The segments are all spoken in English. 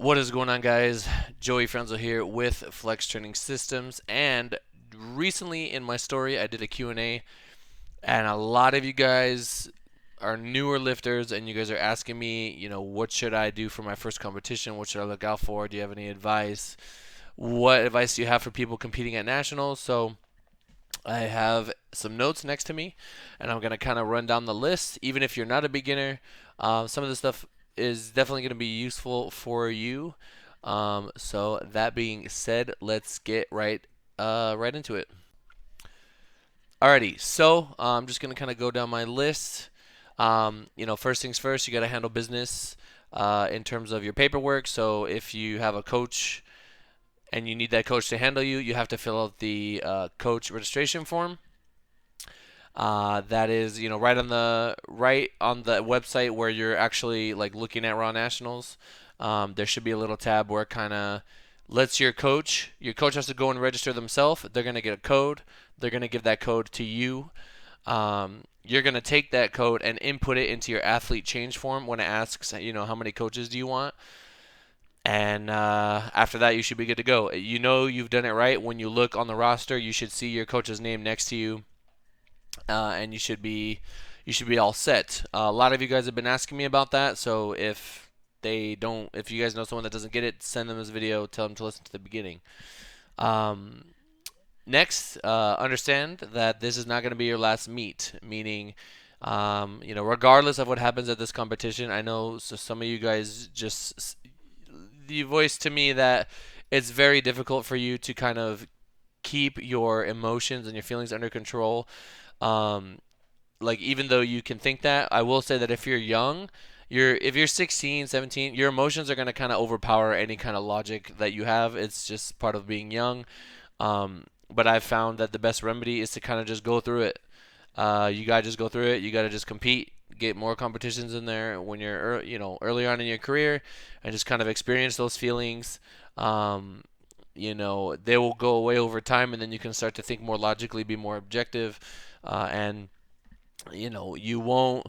What is going on, guys? Joey Franzo here with Flex Training Systems, and recently in my story I did a Q&A, and a lot of you guys are newer lifters, and you guys are asking me, what should I do for my first competition? What should I look out for? Do you have any advice? What advice do you have for people competing at nationals? So I have some notes next to me, and I'm going to kind of run down the list. Even if you're not a beginner, some of the stuff is definitely going to be useful for you. So that being said, let's get right into it. Alrighty, so I'm just going to kind of go down my list. First things first, you got to handle business in terms of your paperwork. So if you have a coach and you need that coach to handle you, you have to fill out the coach registration form. That is, right on the website where you're actually like looking at Raw Nationals. There should be a little tab where it kind of lets your coach. Your coach has to go and register themselves. They're gonna get a code. They're gonna give that code to you. You're gonna take that code and input it into your athlete change form when it asks, how many coaches do you want. And after that, you should be good to go. You know you've done it right when you look on the roster. You should see your coach's name next to you, and you should be all set. A lot of you guys have been asking me about that, so if you guys know someone that doesn't get it, send them this video. Tell them to listen to the beginning. Um, Next, understand that this is not going to be your last meet, meaning, regardless of what happens at this competition, I know some of you guys just you voiced to me that it's very difficult for you to kind of keep your emotions and your feelings under control. Um, like even though you can think that, I will say that if you're young, if you're 16, 17, your emotions are going to kind of overpower any kind of logic that you have. It's just part of being young. But I've found that the best remedy is to kind of just go through it. You gotta just go through it. You gotta just compete, get more competitions in there when you're, early on in your career, and just kind of experience those feelings. Um, they will go away over time, and then you can start to think more logically, be more objective, and you won't.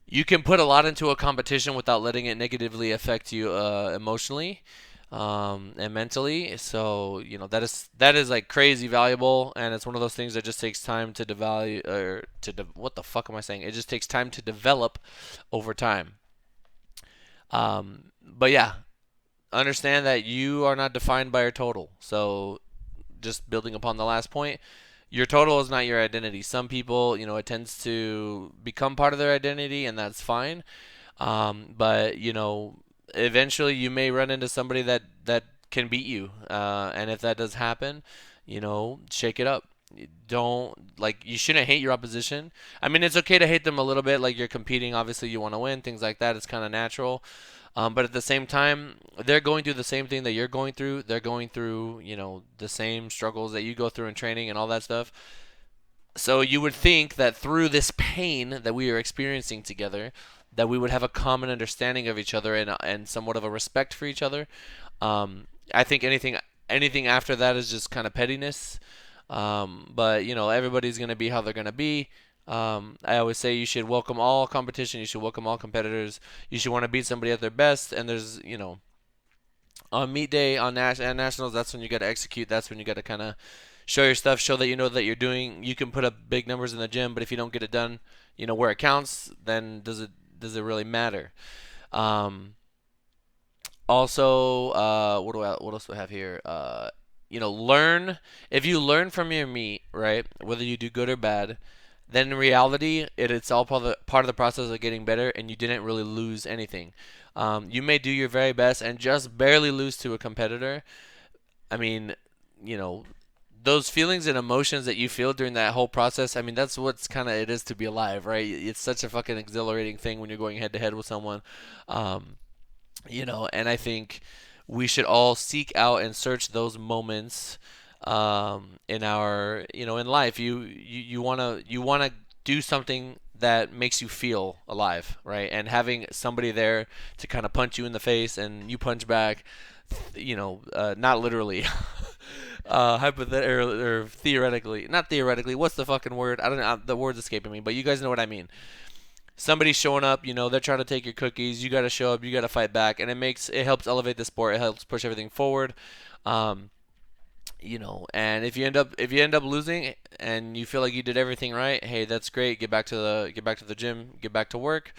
You can put a lot into a competition without letting it negatively affect you emotionally and mentally. So that is like crazy valuable, and it's one of those things that just takes time to devalue or what the fuck am I saying? It just takes time to develop over time. But yeah, understand that you are not defined by your total. So just building upon the last point, your total is not your identity. Some people, it tends to become part of their identity, and that's fine. But eventually you may run into somebody that can beat you, and if that does happen, shake it up. Don't like you shouldn't hate your opposition. I mean, it's okay to hate them a little bit. Like you're competing, obviously you want to win, things like that. It's kind of natural. But at the same time, they're going through the same thing that you're going through. They're going through, the same struggles that you go through in training and all that stuff. So you would think that through this pain that we are experiencing together, that we would have a common understanding of each other and somewhat of a respect for each other. I think anything after that is just kind of pettiness. But everybody's gonna be how they're gonna be. I always say you should welcome all competition. You should welcome all competitors. You should want to beat somebody at their best. And there's on meet day on and nationals, that's when you got to execute. That's when you got to kind of show your stuff, show that you know that you're doing. You can put up big numbers in the gym, but if you don't get it done, where it counts, then does it really matter? Um, Also, what else do I have here? Learn if you learn from your meet, right? Whether you do good or bad, then in reality, it's all part of the process of getting better, and you didn't really lose anything. You may do your very best and just barely lose to a competitor. I mean, you know, those feelings and emotions that you feel during that whole process, I mean, that's what's kind of it is to be alive, right? It's such a fucking exhilarating thing when you're going head to head with someone. Um, and I think we should all seek out and search those moments in our, in life. You wanna do something that makes you feel alive, right? And having somebody there to kind of punch you in the face and you punch back, not literally, hypothetically or theoretically, not theoretically. What's the fucking word? I don't know. The word's escaping me, but you guys know what I mean. somebody's showing up, they're trying to take your cookies. You got to show up. You got to fight back, and it helps elevate the sport. It helps push everything forward. Um, and if you end up losing and you feel like you did everything right, hey, that's great. Get back to the gym. Get back to work.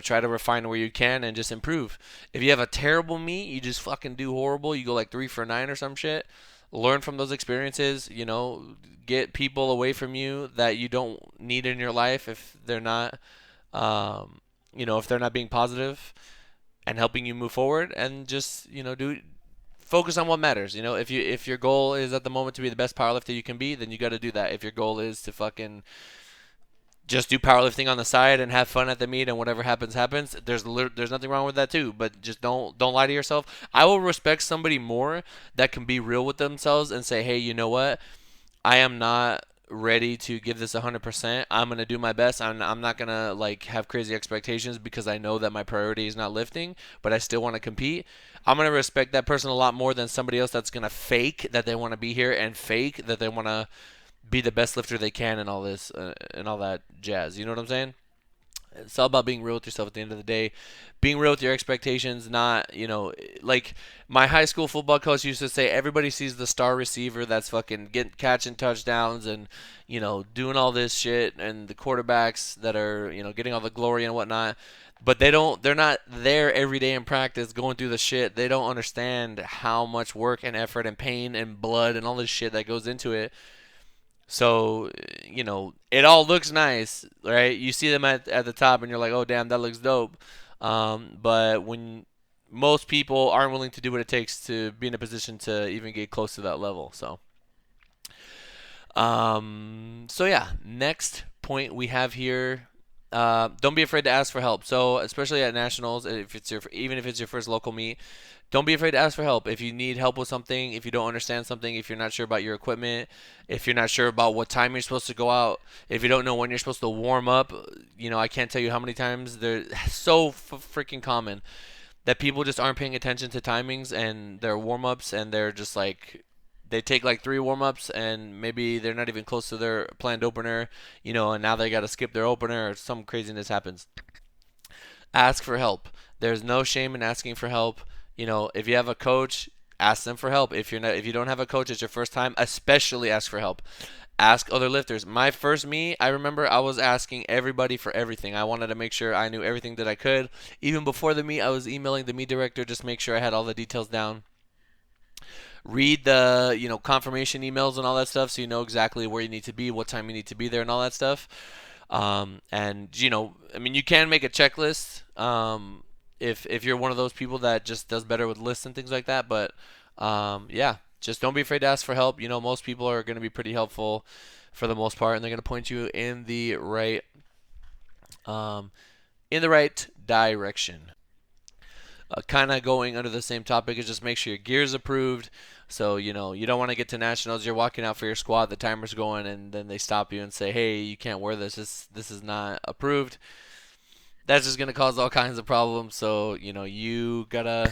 Try to refine where you can and just improve. If you have a terrible meet, you just fucking do horrible. You go like 3 for 9 or some shit. Learn from those experiences. Get people away from you that you don't need in your life if they're not, if they're not being positive and helping you move forward, and just do focus on what matters. If your goal is at the moment to be the best powerlifter you can be, then you got to do that. If your goal is to fucking just do powerlifting on the side and have fun at the meet and whatever happens happens, there's nothing wrong with that too. But just don't lie to yourself. I will respect somebody more that can be real with themselves and say, hey, you know what? I am not ready to give this 100%. I'm gonna do my best. I'm not gonna like have crazy expectations because I know that my priority is not lifting, but I still want to compete. I'm gonna respect that person a lot more than somebody else that's gonna fake that they want to be here and fake that they want to be the best lifter they can and all this and all that jazz. You know what I'm saying? It's all about being real with yourself at the end of the day. Being real with your expectations, not, like my high school football coach used to say, everybody sees the star receiver that's fucking catching touchdowns and, doing all this shit, and the quarterbacks that are, getting all the glory and whatnot. But they're not there every day in practice going through the shit. They don't understand how much work and effort and pain and blood and all this shit that goes into it. So, it all looks nice, right? You see them at the top and you're like, oh, damn, that looks dope. But when most people aren't willing to do what it takes to be in a position to even get close to that level. So yeah, next point we have here. Don't be afraid to ask for help. So especially at nationals, even if it's your first local meet, don't be afraid to ask for help. If you need help with something, if you don't understand something, if you're not sure about your equipment, if you're not sure about what time you're supposed to go out, if you don't know when you're supposed to warm up, I can't tell you how many times they're so freaking common that people just aren't paying attention to timings and their warm ups, and they're just like they take like 3 warm-ups and maybe they're not even close to their planned opener, and now they got to skip their opener or some craziness happens. Ask for help. There's no shame in asking for help. If you have a coach, ask them for help. If you don't have a coach, it's your first time, especially ask for help. Ask other lifters. My first meet, I remember I was asking everybody for everything. I wanted to make sure I knew everything that I could. Even before the meet, I was emailing the meet director just make sure I had all the details down. Read the confirmation emails and all that stuff so you know exactly where you need to be, what time you need to be there, and all that stuff. And I mean, you can make a checklist if you're one of those people that just does better with lists and things like that. But yeah, just don't be afraid to ask for help. Most people are going to be pretty helpful for the most part, and they're going to point you um, in the right direction. Kind of going under the same topic is just make sure your gear's approved. So you don't want to get to nationals. You're walking out for your squad, the timer's going, and then they stop you and say, "Hey, you can't wear this. This is not approved." That's just gonna cause all kinds of problems. So you gotta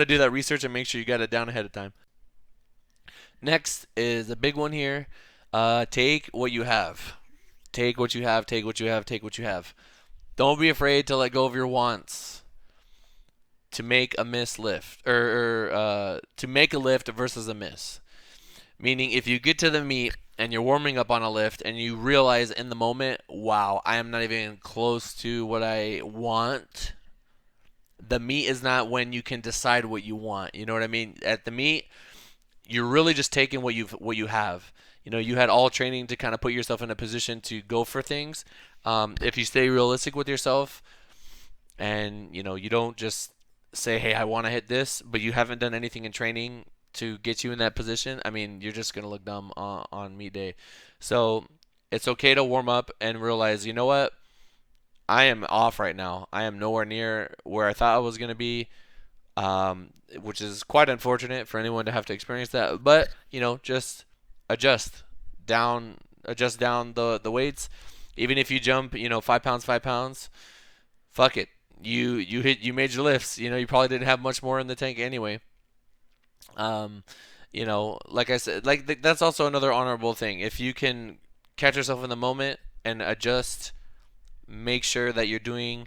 do that research and make sure you got it down ahead of time. Next is a big one here. Take what you have. Take what you have. Take what you have. Take what you have. Don't be afraid to let go of your wants to make a miss lift or to make a lift versus a miss. Meaning, if you get to the meet and you're warming up on a lift and you realize in the moment, wow, I am not even close to what I want. The meet is not when you can decide what you want. You know what I mean? At the meet, you're really just taking what you have. You had all training to kind of put yourself in a position to go for things. If you stay realistic with yourself, and you don't just say, hey, I want to hit this, but you haven't done anything in training to get you in that position, I mean, you're just gonna look dumb on meet day. So it's okay to warm up and realize, you know what, I am off right now. I am nowhere near where I thought I was gonna be, which is quite unfortunate for anyone to have to experience that. But just adjust adjust down the weights. Even if you jump 5 pounds, 5 pounds, fuck it. You made your lifts. You probably didn't have much more in the tank anyway. Um, like I said, like that's also another honorable thing. If you can catch yourself in the moment and adjust make sure that you're doing,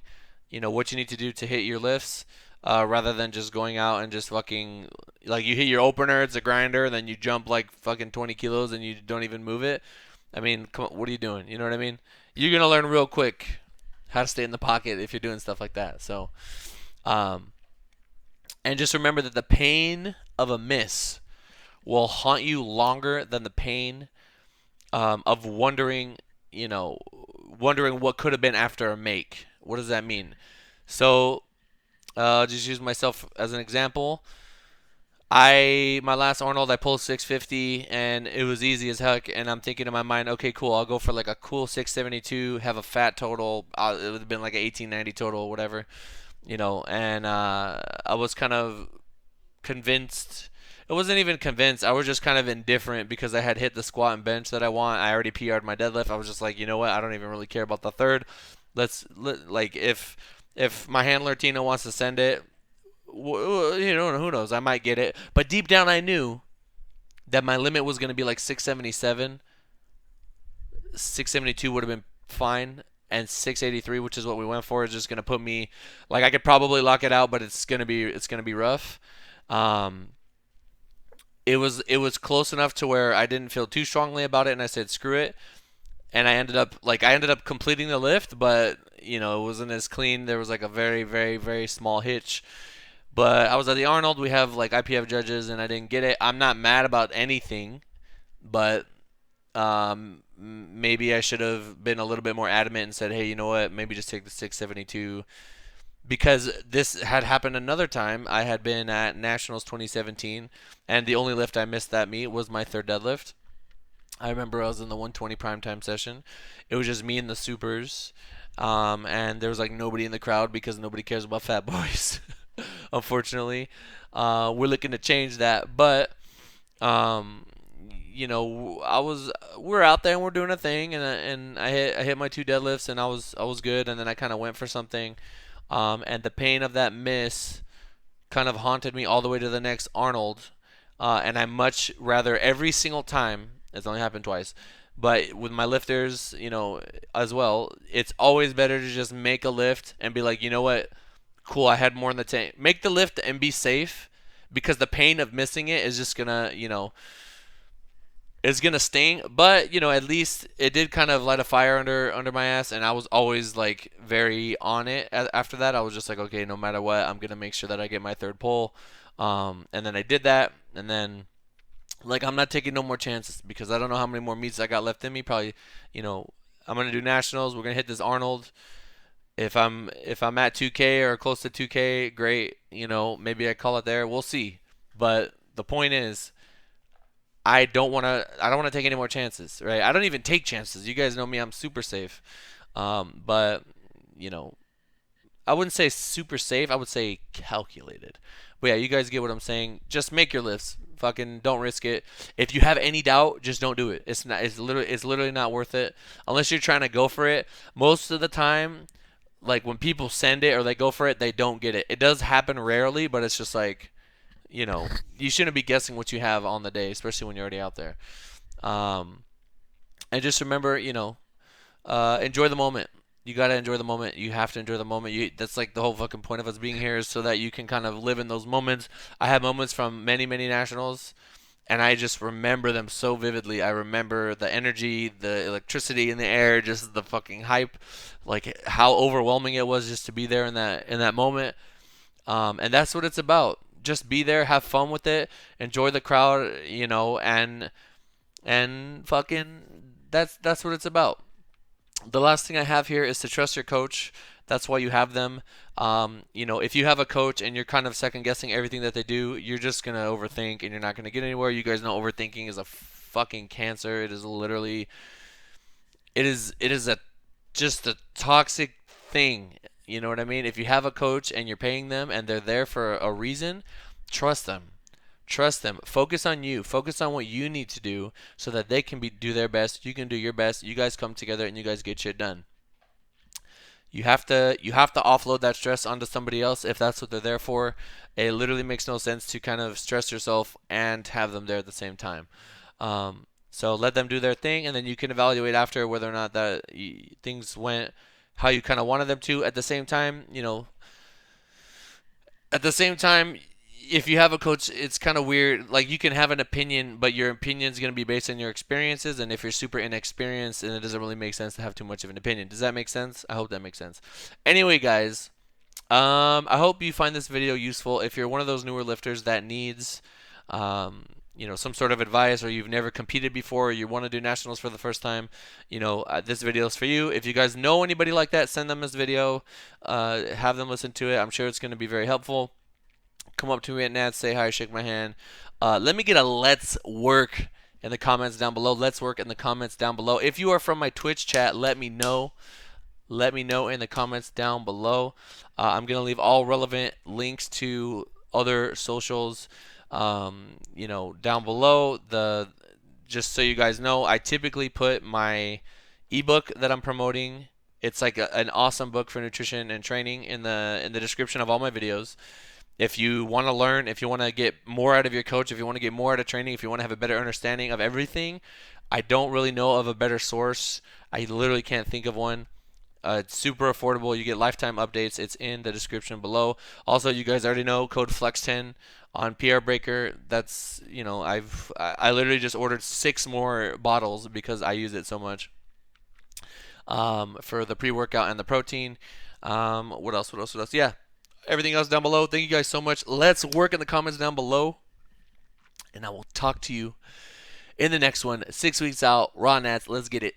what you need to do to hit your lifts, rather than just going out and just fucking like you hit your opener, it's a grinder, and then you jump like fucking 20 kilos and you don't even move it. I mean, come on, what are you doing? You know what I mean? You're gonna learn real quick how to stay in the pocket if you're doing stuff like that. So, um, and just remember that the pain of a miss will haunt you longer than the pain, of you know, wondering what could have been after a make. What does that mean? So, just use myself as an example. My last Arnold, I pulled 650 and it was easy as heck. And I'm thinking in my mind, okay, cool, I'll go for like a cool 672, have a fat total. It would have been like an 1890 total, whatever, And I was kind of convinced. It wasn't even convinced. I was just kind of indifferent because I had hit the squat and bench that I want. I already PR'd my deadlift. I was just like, you know what? I don't even really care about the third. Like if my handler Tina wants to send it, who knows? I might get it. But deep down, I knew that my limit was going to be like 677. 672 would have been fine, and 683, which is what we went for, is just going to put me like I could probably lock it out, but it's gonna be rough. Um, it was close enough to where I didn't feel too strongly about it, and I said screw it. And I ended up completing the lift, but it wasn't as clean. There was like a very very very small hitch. But I was at the Arnold. We have like IPF judges, and I didn't get it. I'm not mad about anything, but maybe I should have been a little bit more adamant and said, hey, you know what? Maybe just take the 672, because this had happened another time. I had been at Nationals 2017, and the only lift I missed that meet was my third deadlift. I remember I was in the 120 primetime session. It was just me and the supers, and there was like nobody in the crowd because nobody cares about fat boys. Unfortunately, we're looking to change that, but um, we're out there and we're doing a thing, and I hit my two deadlifts and I was good, and then I kind of went for something, and the pain of that miss kind of haunted me all the way to the next Arnold. And I much rather every single time, it's only happened twice, but with my lifters, as well, it's always better to just make a lift and be like, you know what, cool, I had more in the tank. Make the lift and be safe, because the pain of missing it is just gonna, it's gonna sting. But at least it did kind of light a fire under my ass, and I was always like very on it. After that, I was just like, okay, no matter what, I'm gonna make sure that I get my third pull. And then I did that, and then like I'm not taking no more chances because I don't know how many more meets I got left in me. Probably, I'm gonna do nationals. We're gonna hit this Arnold. If I'm at 2K or close to 2K, great. Maybe I call it there. We'll see. But the point is, I don't wanna take any more chances, right? I don't even take chances. You guys know me. I'm super safe. But you know, I wouldn't say super safe. I would say calculated. But yeah, you guys get what I'm saying. Just make your lifts. Fucking don't risk it. If you have any doubt, just don't do it. It's not. It's literally not worth it unless you're trying to go for it. Most of the time, like when people send it or they go for it, they don't get it. It does happen rarely, but it's just like, you shouldn't be guessing what you have on the day, especially when you're already out there. Um, and just remember, enjoy the moment. You gotta enjoy the moment. You have to enjoy the moment. That's like the whole fucking point of us being here, is so that you can kind of live in those moments. I have moments from many, many nationals, and I just remember them so vividly. I remember the energy, the electricity in the air, just the fucking hype, like how overwhelming it was just to be there in that moment. And that's what it's about. Just be there, have fun with it, enjoy the crowd, and fucking that's what it's about. The last thing I have here is to trust your coach. That's why you have them. If you have a coach and you're kind of second guessing everything that they do, you're just gonna overthink and you're not gonna get anywhere. You guys know overthinking is a fucking cancer. It is literally, it is a just a toxic thing. You know what I mean? If you have a coach and you're paying them and they're there for a reason, trust them. Trust them. Focus on you. Focus on what you need to do so that they can do their best. You can do your best. You guys come together and you guys get shit done. You have to offload that stress onto somebody else if that's what they're there for. It literally makes no sense to kind of stress yourself and have them there at the same time. So let them do their thing, and then you can evaluate after whether or not that things went how you kind of wanted them to. At the same time, if you have a coach, it's kind of weird. Like, you can have an opinion, but your opinion is going to be based on your experiences. And if you're super inexperienced, then it doesn't really make sense to have too much of an opinion. Does that make sense? I hope that makes sense. Anyway, guys, I hope you find this video useful. If you're one of those newer lifters that needs, some sort of advice, or you've never competed before, or you want to do nationals for the first time, this video is for you. If you guys know anybody like that, send them this video. Have them listen to it. I'm sure it's going to be very helpful. Come up to me at Nats, say hi, shake my hand. Let me get a let's work in the comments down below. Let's work in the comments down below. If you are from my Twitch chat, let me know. Let me know in the comments down below. I'm going to leave all relevant links to other socials, down below. Just so you guys know, I typically put my ebook that I'm promoting. It's like an awesome book for nutrition and training in the description of all my videos. If you want to learn, if you want to get more out of your coach, if you want to get more out of training, if you want to have a better understanding of everything, I don't really know of a better source. I literally can't think of one. It's super affordable. You get lifetime updates. It's in the description below. Also, you guys already know code FLEX10 on PR Breaker. That's, I literally just ordered 6 more bottles because I use it so much. For the pre-workout and the protein. What else? Yeah. Everything else down below. Thank you guys so much. Let's work in the comments down below. And I will talk to you in the next one. 6 weeks out. Raw Nats. Let's get it.